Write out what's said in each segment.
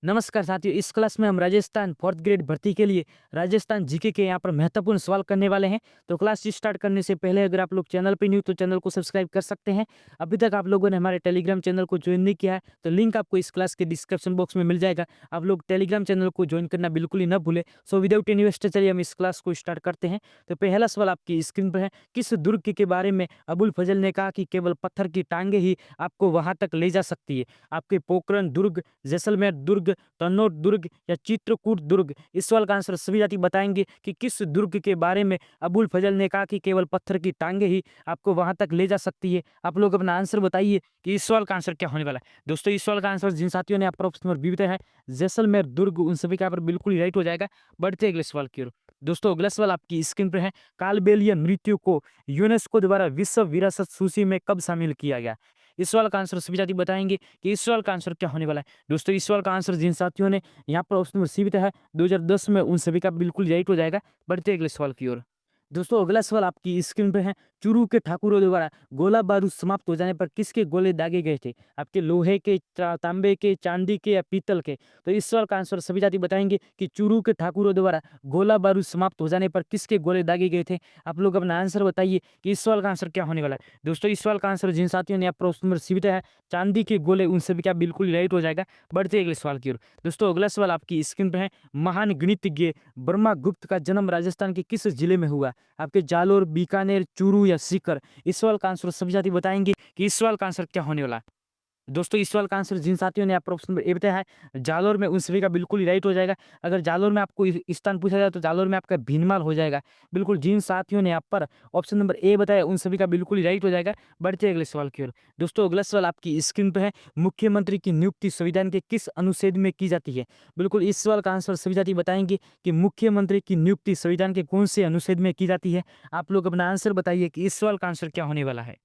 नमस्कार साथियों, इस क्लास में हम राजस्थान 4th ग्रेड भर्ती के लिए राजस्थान जीके के यहाँ पर महत्वपूर्ण सवाल करने वाले हैं। तो क्लास स्टार्ट करने से पहले अगर आप लोग चैनल पे न्यू तो चैनल को सब्सक्राइब कर सकते हैं। अभी तक आप लोगों ने हमारे टेलीग्राम चैनल को ज्वाइन नहीं किया है तो लिंक आपको इस क्लास के डिस्क्रिप्शन बॉक्स में मिल जाएगा। आप लोग टेलीग्राम चैनल को ज्वाइन करना बिल्कुल ही ना भूले। सो विदाउट एनी वेस्ट चलिए हम इस क्लास को स्टार्ट करते हैं। तो पहला सवाल आपकी स्क्रीन पर है। किस दुर्ग के बारे में अबुल फजल ने कहा कि केवल पत्थर की टांगे ही आपको वहां तक ले जा सकती है? आपके पोखरण दुर्ग, जैसलमेर दुर्ग, कन्नौज दुर्ग या चित्रकूट दुर्ग? इस सवाल का आंसर सभी साथी बताएंगे कि किस दुर्ग के बारे में अबुल फजल ने कहा कि केवल पत्थर की टांगे ही आपको वहां तक ले जा सकती है। आप लोग अपना आंसर बताइए कि इस सवाल का आंसर क्या होने वाला है। दोस्तों, इस सवाल का आंसर जिन साथियों ने आप ऑप्शन नंबर बी बताया है, जैसलमेर दुर्ग, उन सभी का यहाँ पर बिल्कुल ही राइट हो जाएगा। बढ़ते हैं अगले सवाल की ओर। दोस्तों, अगला सवाल आपकी स्क्रीन पर है। कालबेलिया नृत्य को यूनेस्को द्वारा विश्व विरासत सूची में कब शामिल किया गया? इस सवाल का आंसर सभी साथी बताएंगे कि इस सवाल का आंसर क्या होने वाला है। दोस्तों, इस सवाल का आंसर जिन साथियों ने यहाँ पर ऑप्शन नंबर सी भी है 2010 में, उन सभी का बिल्कुल राइट हो जाएगा। बढ़ते हैं अगले सवाल की ओर। दोस्तों, अगला सवाल आपकी स्क्रीन पे है। चूरू के ठाकुरों द्वारा गोला बारूद समाप्त हो जाने पर किसके गोले दागे गए थे? आपके लोहे के, तांबे के, चांदी के या पीतल के? तो इस सवाल का आंसर सभी जाति बताएंगे कि चूरू के ठाकुरों द्वारा गोला बारूद समाप्त हो जाने पर किसके गोले दागे गए थे। आप लोग अपना आंसर बताइए कि इस सवाल का आंसर क्या होने वाला है। दोस्तों, इस सवाल का आंसर जिन साथियों ने आप प्रश्न नंबर सी बताया है चांदी के गोले, उन सभी का बिल्कुल राइट हो जाएगा। बढ़ते हैं अगले सवाल की ओर। दोस्तों, अगला सवाल आपकी स्क्रीन पर है। महान गणितज्ञ ब्रह्मगुप्त का जन्म राजस्थान के किस जिले में हुआ? आपके जालोर, बीकानेर, चूरू या सीकर? इस सवाल का आंसर सभी साथी बताएंगे कि इस सवाल का आंसर क्या होने वाला है। दोस्तों, इस सवाल का आंसर जिन साथियों ने आप ऑप्शन नंबर ए बताया है जालोर में, उन सभी का बिल्कुल ही राइट हो जाएगा। अगर जालोर में आपको स्थान पूछा जाए तो जालोर में आपका भीनमाल हो जाएगा। बिल्कुल जिन साथियों ने यहाँ पर ऑप्शन नंबर ए बताया उन सभी का बिल्कुल ही राइट हो जाएगा। बढ़ते हैं अगले सवाल की ओर। दोस्तों, अगला सवाल आपकी स्क्रीन पर है। मुख्यमंत्री की नियुक्ति संविधान के किस अनुच्छेद में की जाती है? बिल्कुल इस सवाल का आंसर सभी साथी बताएंगे कि मुख्यमंत्री की नियुक्ति संविधान के कौन से अनुच्छेद में की जाती है। आप लोग अपना आंसर बताइए कि इस सवाल का आंसर क्या होने वाला है।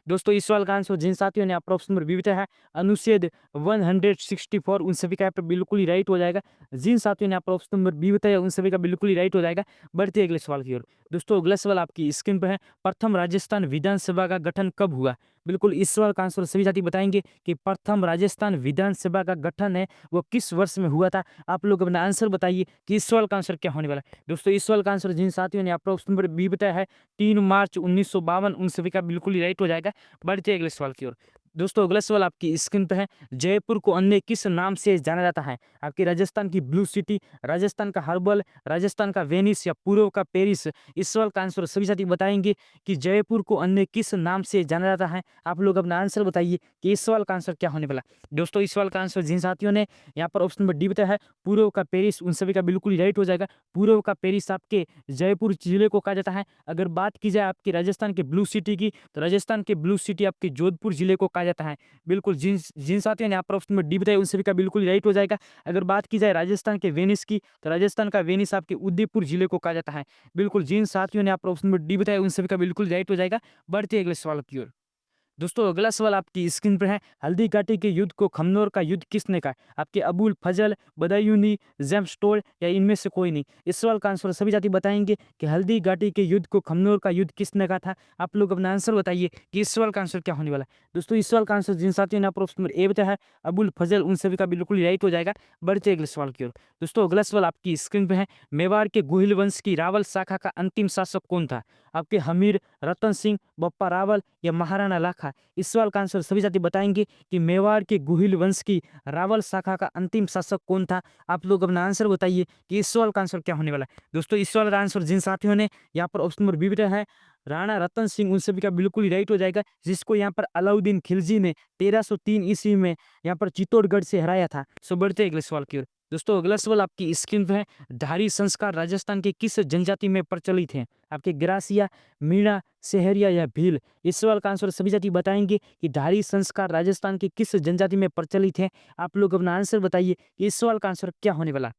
दोस्तों, इस सवाल का आंसर जिन साथियों ने आप ऑप्शन नंबर बी बताया है अनुच्छेद 164, उन सभी का यहाँ पे बिल्कुल ही राइट हो जाएगा। जिन साथियों ने आप ऑप्शन नंबर बी बताया उन सभी का बिल्कुल ही राइट हो जाएगा। बढ़ते हैं अगले सवाल की ओर। दोस्तों, अगला सवाल आपकी स्क्रीन पर है। प्रथम राजस्थान विधानसभा का गठन कब हुआ? बिल्कुल इस सवाल का आंसर सभी साथी बताएंगे कि प्रथम राजस्थान विधानसभा का गठन है वो किस वर्ष में हुआ था। आप लोग अपना आंसर बताइए कि इस सवाल का आंसर क्या होने वाला है। दोस्तों, इस सवाल का आंसर जिन साथियों ने आप ऑप्शन नंबर बी बताया है 3 मार्च 1952, उन सभी का बिल्कुल ही राइट हो जाएगा। बढ़ते हैं अगले सवाल की ओर। दोस्तों, अगला सवाल आपकी स्क्रीन पे है। जयपुर को अन्य किस नाम से जाना जाता है? आपकी राजस्थान की ब्लू सिटी, राजस्थान का हर्बल, राजस्थान का वेनिस या पूर्व का पेरिस? इस सवाल का आंसर सभी साथी बताएंगे कि जयपुर को अन्य किस नाम से जाना जाता है। आप लोग अपना आंसर बताइए कि इस सवाल का आंसर क्या होने वाला है। दोस्तों, इस सवाल का आंसर जिन साथियों ने यहाँ पर ऑप्शन नंबर डी बताया है पूर्व का पेरिस, उन सभी का बिल्कुल ही राइट हो जाएगा। पूर्व का पेरिस आपके जयपुर जिले को कहा जाता है। अगर बात की जाए आपकी राजस्थान के ब्लू सिटी की तो राजस्थान के ब्लू सिटी आपके जोधपुर जिले को कहा जाता है। बिल्कुल जिन जिन साथियों ने यहाँ पर ऑप्शन में डी बताया उन सभी का बिल्कुल राइट हो जाएगा। अगर बात की जाए राजस्थान के वेनिस की तो राजस्थान का वेनिस आपके उदयपुर जिले को कहा जाता है। बिल्कुल जिन साथियों ने यहाँ पर ऑप्शन में डी बताया उन सभी का बिल्कुल राइट हो जाएगा। बढ़ते हैं अगले सवाल की ओर। दोस्तों, अगला सवाल आपकी स्क्रीन पर है। हल्दी घाटी के युद्ध को खमनोर का युद्ध किसने कहा? आपके अबुल फजल, बदायूनी, जेम्स टोल या इनमें से कोई नहीं? इस सवाल का आंसर सभी जाति बताएंगे कि हल्दी घाटी के युद्ध को खमनोर का युद्ध किसने कहा था। आप लोग अपना आंसर बताइए कि इस सवाल का आंसर क्या होने वाला है। दोस्तों, इस सवाल का आंसर जिन साथियों ने ऑप्शन नंबर ए बताया है अबुल फजल, उन सभी का बिल्कुल राइट हो जाएगा। बढ़ते अगले सवाल की ओर। दोस्तों, अगला सवाल आपकी स्क्रीन पे है। मेवाड़ के गोहिल वंश की रावल शाखा का अंतिम शासक कौन था? आपके हमीर, रतन सिंह, बप्पा रावल या महाराणा लाखा? इस सवाल का आंसर सभी साथी बताएंगे कि मेवाड़ के गुहिल वंश की रावल शाखा का अंतिम शासक कौन था। आप लोग अपना आंसर बताइए कि इस सवाल का आंसर क्या होने वाला है। दोस्तों, इस सवाल का आंसर जिन साथियों ने यहाँ पर ऑप्शन नंबर बी बताया है राणा रतन सिंह, उन सभी का बिल्कुल ही राइट हो जाएगा, जिसको यहाँ पर अलाउद्दीन खिलजी ने 1303 ईस्वी में यहाँ पर चित्तौड़गढ़ से हराया था। सो बढ़ते हैं अगले सवाल की ओर। दोस्तों, अगला सवाल आपकी स्क्रीन पे है। धारी संस्कार राजस्थान के किस जनजाति में प्रचलित है? आपके ग्रासिया, मीणा, सेहरिया या भील? इस सवाल का आंसर सभी जाति बताएंगे कि धारी संस्कार राजस्थान के किस जनजाति में प्रचलित है। आप लोग अपना आंसर बताइए कि इस सवाल का आंसर क्या होने वाला।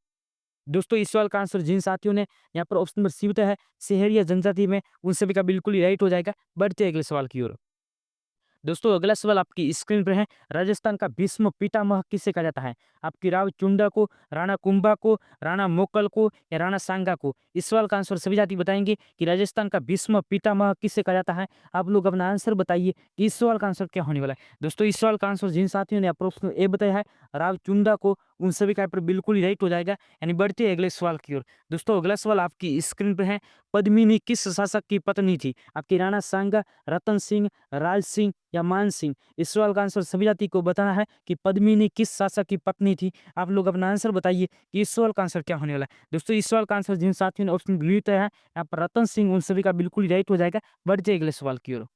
दोस्तों, इस सवाल का आंसर जिन साथियों ने यहाँ पर ऑप्शन नंबर सी बताया है सेहरिया जनजाति में, उन सभी का बिल्कुल ही राइट हो जाएगा। बढ़ते हैं अगले सवाल की ओर। दोस्तों अगला सवाल आपकी स्क्रीन पर है, राजस्थान का भीष्म पितामह किसे कहा जाता है? आपकी राव चुंडा को, राणा कुंभा को, राणा मोकल को या राणा सांगा को? इस सवाल का आंसर सभी जाति बताएंगे कि राजस्थान का भीष्म पितामह किसे कहा जाता है। आप लोग अपना आंसर बताइए कि इस सवाल का आंसर क्या होने वाला है। दोस्तों इस सवाल का आंसर जिन साथियों ने प्रश्न ए बताया है राव चुंडा को, उन सभी का पर बिल्कुल ही राइट हो जाएगा। यानी बढ़ते हैं अगले सवाल की ओर। दोस्तों अगला सवाल आपकी स्क्रीन पर है, पद्मिनी किस शासक की पत्नी थी? आपकी राणा सांगा, रतन सिंह, राज सिंह या मान सिंह? इस सवाल का आंसर सभी जाति को बताना है कि पद्मिनी किस शासक की पत्नी थी। आप लोग अपना आंसर बताइए कि इस सवाल का आंसर क्या होने वाला है। दोस्तों इस सवाल का आंसर जिन साथियों ने ऑप्शन ब्लू है यहाँ पर रतन सिंह, उन सभी का बिल्कुल ही राइट हो जाएगा। बढ़ते अगले सवाल की ओर।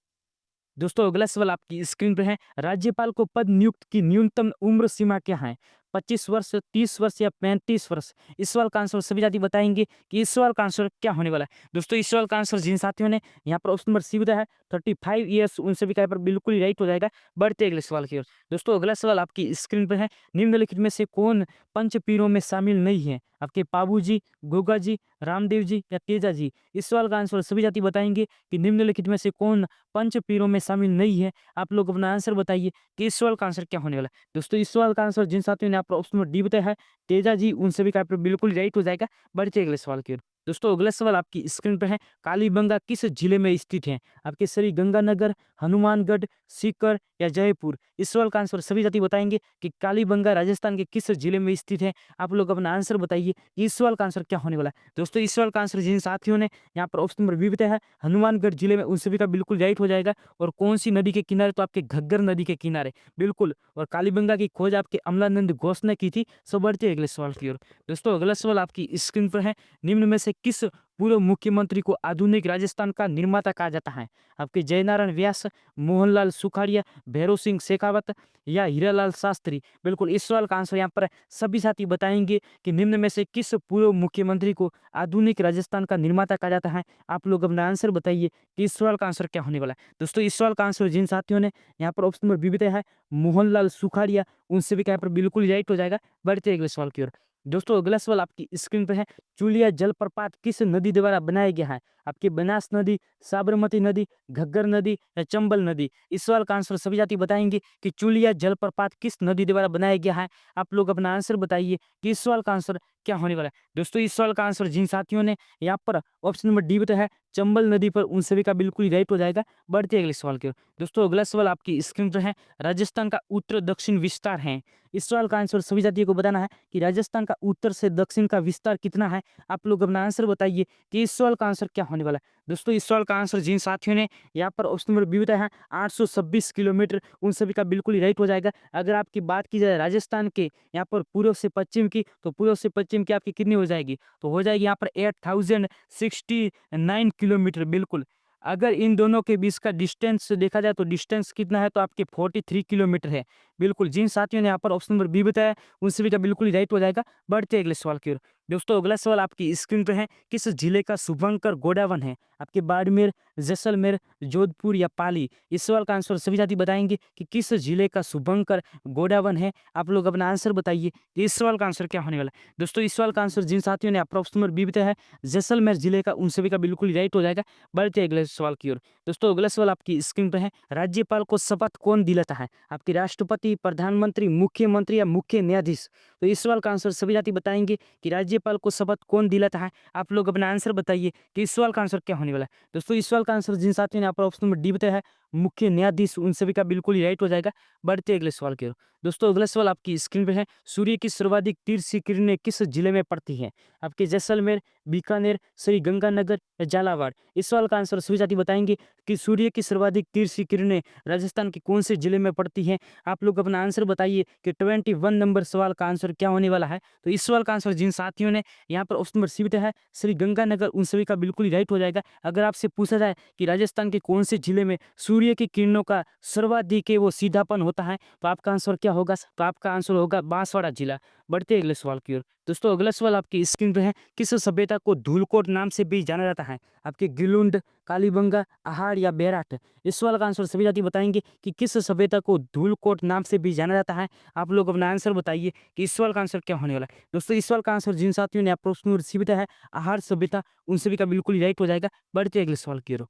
दोस्तों अगला सवाल आपकी स्क्रीन पर है, राज्यपाल को पद नियुक्त की न्यूनतम उम्र सीमा क्या है? 25 वर्ष, 30 वर्ष या 35 वर्ष? इस सवाल का आंसर सभी जाति बताएंगे कि इस सवाल का आंसर क्या होने वाला है। दोस्तों इस सवाल का आंसर जिन साथियों ने यहाँ पर ऑप्शन नंबर सी बताया है 35 ईयर्स, उन सभी का यहाँ पर बिल्कुल ही राइट हो जाएगा। बढ़ते अगले सवाल की ओर। दोस्तों अगला सवाल आपकी स्क्रीन पर है, निम्नलिखित में से कौन पंच पीरों में शामिल नहीं है? आपके पाबू जी, गोगा जी, रामदेव जी या तेजा जी? इस सवाल का आंसर सभी जाति बताएंगे कि निम्नलिखित में से कौन पंच पीरों में शामिल नहीं है। आप लोग अपना आंसर बताइए कि इस सवाल का आंसर क्या होने वाला है। दोस्तों इस सवाल का आंसर जिन साथियों ने आपका ऑप्शन नंबर डी बताया है तेजा जी, उन सभी का यहाँ पर बिल्कुल राइट हो जाएगा। बढ़ते अगले सवाल की ओर। दोस्तों अगला सवाल आपकी स्क्रीन पर है, कालीबंगा किस जिले में स्थित है? आपके श्री गंगानगर, हनुमानगढ़, सीकर या जयपुर? इस सवाल का आंसर सभी जाति बताएंगे कि कालीबंगा राजस्थान के किस जिले में स्थित है। आप लोग अपना आंसर बताइए कि इस सवाल का आंसर क्या होने वाला है। दोस्तों इस सवाल का आंसर जिन साथियों ने यहाँ पर ऑप्शन नंबर बी बताया है हनुमानगढ़ जिले में, उन सभी का बिल्कुल राइट हो जाएगा। और कौन सी नदी के किनारे? तो आपके घग्गर नदी के किनारे, बिल्कुल। और कालीबंगा की खोज आपके अमलानंद घोष ने की थी। सो बढ़ते अगले सवाल की ओर। दोस्तों अगला सवाल आपकी स्क्रीन पर है, निम्न में से किस पूर्व मुख्यमंत्री को आधुनिक राजस्थान का निर्माता कहा जाता है? आपके जयनारायण व्यास, मोहनलाल सुखाड़िया, भैरव सिंह शेखावत या हीरालाल शास्त्री? बिल्कुल इस सवाल का आंसर यहाँ पर सभी साथी बताएंगे कि निम्न में से किस पूर्व मुख्यमंत्री को आधुनिक राजस्थान का निर्माता कहा जाता है। आप लोग अपना आंसर बताइए कि इस सवाल का आंसर क्या होने वाला है। दोस्तों इस सवाल का आंसर जिन साथियों ने यहाँ पर ऑप्शन नंबर बी बताया है मोहनलाल सुखाड़िया, उनसे भी यहाँ पर बिल्कुल राइट हो जाएगा। बढ़ते अगले सवाल की ओर। दोस्तों अगला सवाल आपकी स्क्रीन पर है, चुलिया जलप्रपात किस नदी द्वारा बनाया गया है? आपकी बनास नदी, साबरमती नदी, घग्गर नदी या चंबल नदी? इस सवाल का आंसर सभी जाति बताएंगे कि चुलिया जलप्रपात किस नदी द्वारा बनाया गया है। आप लोग अपना आंसर बताइए कि इस सवाल का आंसर क्या होने वाला है। दोस्तों इस सवाल का आंसर जिन साथियों ने यहाँ पर ऑप्शन नंबर डी बताया है चंबल नदी पर, उन सभी का बिल्कुल राइट हो जाएगा। बढ़ते अगले सवाल की ओर। दोस्तों अगला सवाल आपकी स्क्रीन पर है, राजस्थान का उत्तर दक्षिण विस्तार है। इस सवाल का आंसर सभी जातियों को बताना है कि राजस्थान का उत्तर से दक्षिण का विस्तार कितना है। आप लोग अपना आंसर बताइए कि इस सवाल का आंसर क्या होने वाला है। दोस्तों इस सवाल का आंसर जिन साथियों ने यहाँ पर ऑप्शन नंबर बी बताया है 826 किलोमीटर, उन सभी का बिल्कुल ही राइट हो जाएगा। अगर आपकी बात की जाए राजस्थान के यहाँ पर पूर्व से पश्चिम की, तो पूर्व से पश्चिम की आपकी कितनी हो जाएगी? तो हो जाएगी यहाँ पर 8069 किलोमीटर, बिल्कुल। अगर इन दोनों के बीच का डिस्टेंस देखा जाए तो डिस्टेंस कितना है? तो आपके 43 किलोमीटर है। बिल्कुल जिन साथियों ने यहाँ पर ऑप्शन नंबर बी बताया उन सभी का बिल्कुल ही राइट हो जाएगा। बढ़ते अगले सवाल की ओर। दोस्तों अगला सवाल आपकी स्क्रीन पर है, किस जिले का शुभंकर गोडावन है? आपके बाड़मेर, जैसलमेर, जोधपुर या पाली? इस सवाल का आंसर सभी जाति बताएंगे कि किस जिले का शुभंकर गोडावन है। आप लोग अपना आंसर बताइए कि इस सवाल का आंसर क्या होने वाला है। दोस्तों इस सवाल का आंसर जिन साथियों ने आपका ऑप्शन नंबर बी बताया है जैसलमेर जिले का, उन सभी का बिल्कुल ही राइट हो जाएगा। बढ़ते अगले सवाल की ओर। दोस्तों अगला सवाल आपकी स्क्रीन पर है, राज्यपाल को शपथ कौन दिलाता है? आपके राष्ट्रपति, प्रधानमंत्री, मुख्यमंत्री या मुख्य न्यायाधीश? तो इस सवाल का आंसर सभी जाति बताएंगे कि राज्यपाल को शपथ कौन दिलाता है। आप लोग अपना आंसर बताइए कि इस सवाल का आंसर क्या होने वाला है। दोस्तों इस सवाल का आंसर जिन साथियों ने आपका ऑप्शन नंबर डी बताया है मुख्य न्यायाधीश, उन सभी का बिल्कुल ही राइट हो जाएगा। बढ़ते अगले सवाल की ओर। दोस्तों अगला सवाल आपकी स्क्रीन पर है, सूर्य की सर्वाधिक तीव्र किरणें किस जिले में पड़ती हैं? आपके जैसलमेर, बीकानेर, श्री गंगानगर या झालावाड़? इस सवाल का आंसर सभी जाति बताएंगे कि सूर्य की सर्वाधिक तीव्र किरणें राजस्थान के कौन से जिले में पड़ती हैं। आप लोग अपना आंसर बताइए कि 21 नंबर सवाल का आंसर क्या होने वाला है। तो इस सवाल का आंसर जिन साथियों ने यहाँ पर ऑप्शन नंबर सी बताया है श्री गंगानगर, उन सभी का बिल्कुल ही राइट हो जाएगा। अगर आपसे पूछा जाए कि राजस्थान के कौन से जिले में सूर्य की किरणों का सर्वाधिक वो सीधापन होता है, तो आपका आंसर क्या होगा? तो आपका आंसर होगा बांसवाड़ा जिला। बढ़ते अगले सवाल की ओर। दोस्तों अगला सवाल आपकी स्क्रीन पर है, किस सभ्यता को धूलकोट नाम से भी जाना जाता है? आपके गिलुंड, कालीबंगा, आहार या बेराट? इस सवाल का आंसर सभी जाति बताएंगे कि किस सभ्यता को धूलकोट नाम से भी जाना जाता है। आप लोग अपना आंसर बताइए कि इस सवाल का आंसर क्या होने वाला है। दोस्तों इस सवाल का आंसर जिन साथियों ने आप प्रश्न सभ्यता है आहार सभ्यता, उन सभी का बिल्कुल राइट हो जाएगा। बढ़ते अगले सवाल की ओर।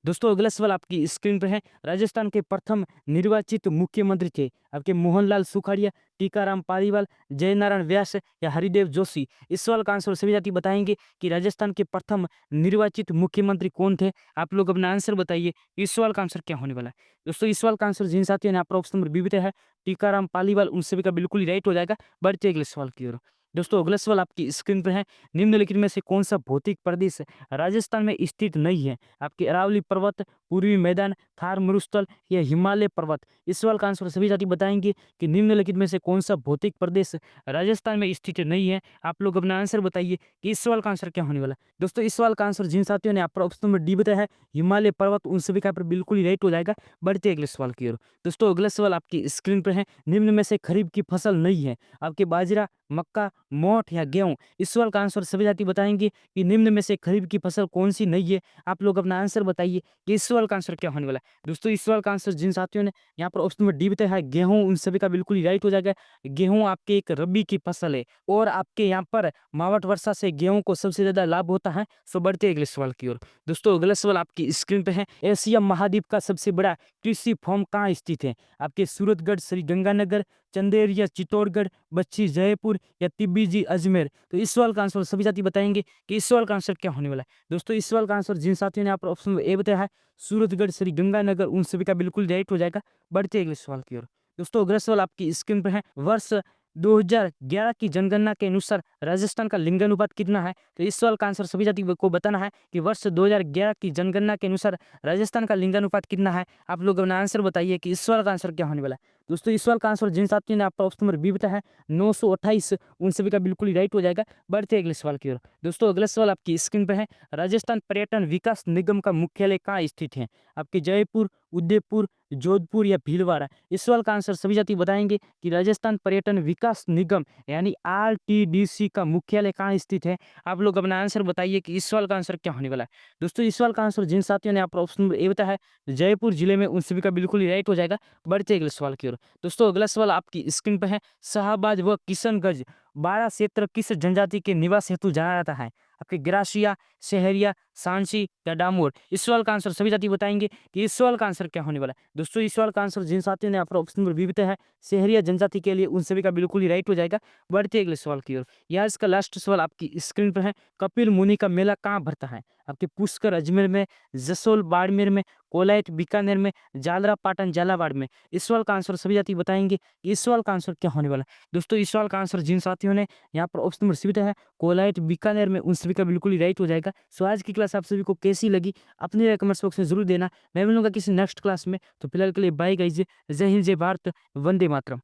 दोस्तों अगला सवाल आपकी स्क्रीन पर है। राजस्थान के प्रथम निर्वाचित मुख्यमंत्री थे आपके मोहनलाल सुखाड़िया, टीकाराम पालीवाल, जयनारायण व्यास या हरिदेव जोशी। इस सवाल का आंसर सभी जाति बताएंगे कि राजस्थान के प्रथम निर्वाचित मुख्यमंत्री कौन थे। आप लोग अपना आंसर बताइए, इस सवाल का आंसर क्या होने वाला है। दोस्तों इस सवाल का आंसर जिन साथियों ने आपका ऑप्शन नंबर बी बताया है टीकाराम पालीवाल, उन सभी का बिल्कुल ही राइट हो जाएगा। बढ़ते अगले सवाल की ओर। दोस्तों अगला सवाल आपकी स्क्रीन पर है। निम्नलिखित में से कौन सा भौतिक प्रदेश राजस्थान में स्थित नहीं है। आपके अरावली पर्वत, पूर्वी मैदान, थार मरुस्थल या हिमालय पर्वत। इस सवाल का आंसर सभी जाति बताएंगे कि निम्नलिखित में से कौन सा भौतिक प्रदेश राजस्थान में स्थित नहीं है। आप लोग अपना आंसर बताइए कि इस सवाल का आंसर क्या होने वाला है। दोस्तों इस सवाल का आंसर जिन साथियों ने आपका ऑप्शन नंबर डी बताया है हिमालय पर्वत, उन सभी का पर बिल्कुल ही राइट हो जाएगा। बढ़ते अगले सवाल की ओर। दोस्तों अगला सवाल आपकी स्क्रीन पर है। निम्न में से खरीफ की फसल नहीं है। आपके बाजरा, मक्का, मोठ या गेहूं। इस सवाल का आंसर सभी जाति बताएंगे कि निम्न में से खरीफ की फसल कौन सी नहीं है। आप लोग अपना आंसर बताइए कि इस सवाल का आंसर क्या होने वाला है। दोस्तों इस सवाल का आंसर जिन साथियों ने यहाँ पर ऑप्शन नंबर डी बताया है गेहूं, उन सभी का बिल्कुल ही राइट हो जाएगा। गेहूं आपके एक रबी की फसल है और आपके यहाँ पर मावठ वर्षा से गेहूं को सबसे ज्यादा लाभ होता है। सो बढ़ते अगले सवाल की ओर। दोस्तों अगला सवाल आपकी स्क्रीन पे है। एशिया महाद्वीप का सबसे बड़ा कृषि फॉर्म कहाँ स्थित है। आपके सूरतगढ़, श्री गंगानगर, चंदेर या चित्तौड़गढ़, बच्ची जयपुर या तिब्बी अजमेर। तो इस सवाल का आंसर सभी जाति बताएंगे कि इस सवाल का आंसर क्या होने वाला है। दोस्तों इस सवाल का आंसर जिन साथियों ने यहाँ पर ऑप्शन ए बताया है सूरतगढ़, श्री गंगानगर, उन सभी का बिल्कुल राइट हो जाएगा। बढ़ते अगले सवाल की ओर। दोस्तों अगला सवाल आपकी स्क्रीन पर है। वर्ष 2011 की जनगणना के अनुसार राजस्थान का लिंगानुपात कितना है। तो इस सवाल का आंसर सभी जाति को बताना है कि वर्ष 2011 की जनगणना के अनुसार राजस्थान का लिंगानुपात कितना है। आप लोग अपना आंसर बताइए कि इस सवाल का आंसर क्या होने वाला है। दोस्तों इस सवाल का आंसर जिन साथियों ने आपका ऑप्शन नंबर बी बताया है 928, उन सभी का बिल्कुल ही राइट हो जाएगा। बढ़ते अगले सवाल की ओर। दोस्तों अगला सवाल आपकी स्क्रीन पर है। राजस्थान पर्यटन विकास निगम का मुख्यालय कहाँ स्थित है। आपके जयपुर, उदयपुर, जोधपुर या भीलवाड़ा। इस सवाल का आंसर सभी जाति बताएंगे कि राजस्थान पर्यटन विकास निगम यानी आरटीडीसी का मुख्यालय कहाँ स्थित है। आप लोग अपना आंसर बताइए कि इस सवाल का आंसर क्या होने वाला है। दोस्तों इस सवाल का आंसर जिन साथियों ने आपका ऑप्शन नंबर ए बताया है जयपुर जिले में, उन सभी का बिल्कुल ही राइट हो जाएगा। बढ़ते अगले सवाल की ओर। दोस्तों अगला सवाल आपकी स्क्रीन पर है। शाहबाज व किशनगंज 12 क्षेत्र किस जनजाति के निवास हेतु जाना जाता है। आपके ग्रासिया, शहरिया, सांची या डामोर। इस सवाल का आंसर सभी जाति बताएंगे कि इस सवाल का आंसर क्या होने वाला है। दोस्तों इस सवाल का आंसर जिन साथियों ने आपका ऑप्शन नंबर बी बताया है शहरिया जनजाति के लिए, उन सभी का बिल्कुल ही राइट हो जाएगा। बढ़ते अगले सवाल की ओर। यहाँ इसका लास्ट सवाल आपकी स्क्रीन पर है। कपिल मुनि का मेला कहाँ भरता है। आपके पुष्कर अजमेर में, जसोल बाड़मेर में, कोलायत बीकानेर में, जालरा पाटन झालावाड़ में। इस सवाल का आंसर सभी जाति बताएंगे कि इस सवाल का आंसर क्या होने वाला है। दोस्तों इस सवाल का आंसर जिन साथियों ने यहाँ पर ऑप्शन नंबर सी बताया है कोलायत बीकानेर में, उन सभी का बिल्कुल ही राइट हो जाएगा। सो आज की क्लास आप सभी को कैसी लगी अपने कमेंट्स बॉक्स में जरूर देना। मैं मिलूंगा किसी नेक्स्ट क्लास में। तो फिलहाल के लिए बाय गाइस, जय हिंद, जय भारत, वंदे मातरम।